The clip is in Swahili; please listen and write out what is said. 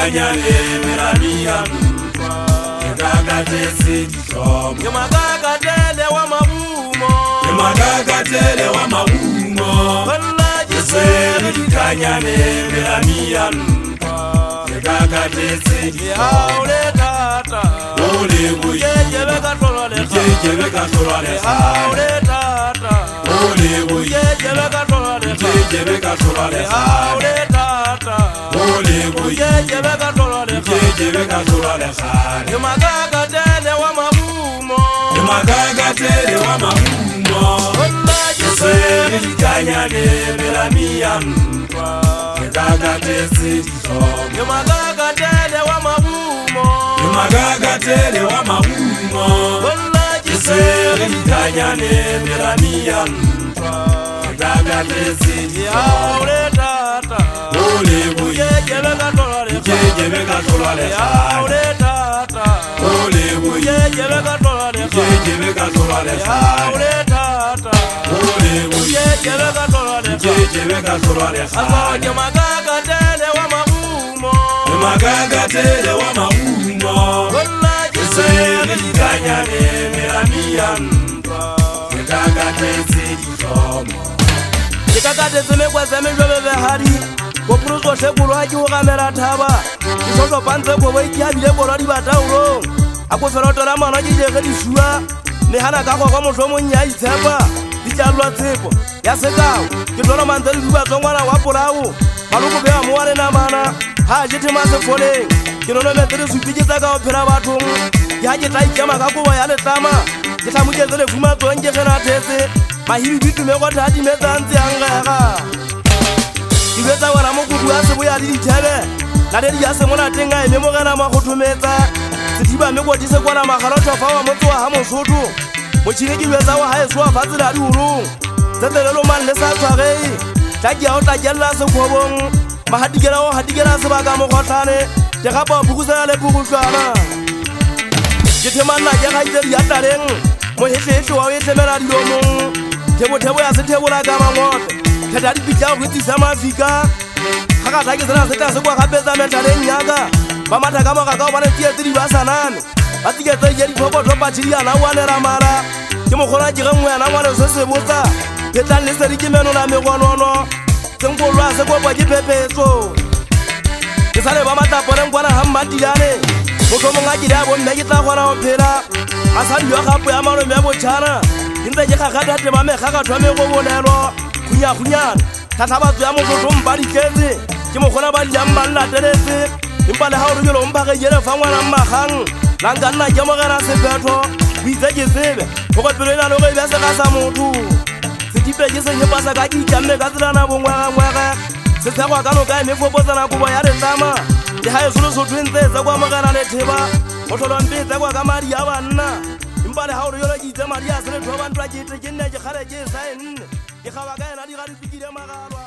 kanyane mirania Gagatesi Shom Magagatele wa mabumo Magagatele wa mabumo Yeseri kanyane mirania Gagatesi Ole tata Ole buye Jebeka tolale Jebeka tolale Ole tata Ole buye Jebeka tolale Jebeka tolale Ole tata Ole buye Jebeka tolale Jebeka tolale Magagatele wa mabumo Magagatele wa mabumo Yeseri kanyane mirania Gagatesi Shom Magagatele wa mabumo Magagatele wa mabumo Yeseri kanyane mirania Gagatesi Shom Ole tata Ole buye Jebeka tolale Jebeka tolale Ole tata Ole buye Jebeka tolale Jebeka tolale Ole tata Ole buye Jebeka tolale Jebeka tolale Azoje magagatele wa mabumo Magagatele wa mabumo Yeseri kanyane mirania Gagatesi Shom Gagatesi mekwese mejwebe hari Kopuruzo shekulu haji ukamera taba Ishoso panze kwa wiki habile borari batauro Ako ferotora mana jijeke dishua Nehana kakwa kwa moshomo nyai tepa Dichalua tepo Yasekao Kitoro manzeli duba zongwana waporau Maluku bea muwane na mana Haji temase fole Kinono meteri supijisa kao pera batung Yaji taikema kakuwa yale tama Kitamuke zele fuma zonje kena tese Mahiri vitu mekwa tati mezanzi angaka Iweza wana mukutu yase buya lili tebe Nadeli yase mwana tenga ime mwagana makutumeza Sitiba mekwa jise kwa na makarota fawa mtu wa hamo sotu Mchiriki weza wa hae suwa fazili hadi uru Zete lelo man lesa twagei Tagi yao tajela se kwabong Mahadigera wa hadigera se baga mokotane Tekapa bukuza yale bukutwana Jiteman na jaka jiteli yatareng Mohete wa wete mera liyomu Tebo ya se tebo la gama ngote Tadari picha witi sama fika Kaka taki zana seta sekwa kabeza mentale nyaga Mamata kama kakao wane tia tiri wasa nani Batike te yeri popo topa chiri ya na wane ramara Kimo kona jiga mwe ya na wane usese buta Peta lise riki menu na mekwanono Senko lwa sekwa kwa jipepe so Kisale mamata pone mkwana hambati yane Moko munga jirabo mmegita kwa opera Asali yo kapu ya mano mebo chana Inte jika kadate mame kaka tuwame kwa nero Kunya Tataba ya mutu mbali kezi Kimo kona bali ya mbala terezi Impale hauru yolo mpake yere fangwa na mahang Langana jamo gana sepeto Bize jisebe Koko pilena loge ibese kasa mutu Sitipe jise nyepasa kaki chame kasira na bungwaka mwaka Sisekwa kano kai mifopoza na kubo yare tama Dihaye sulu sutwinze zekwa magana neteba Otolo mbize kwa kamari ya wana Impale hauru yolo jise maria sile tuwa bantua jite jine jikhare jisa enne Ikhawa gaya nadi gari fikire magalwa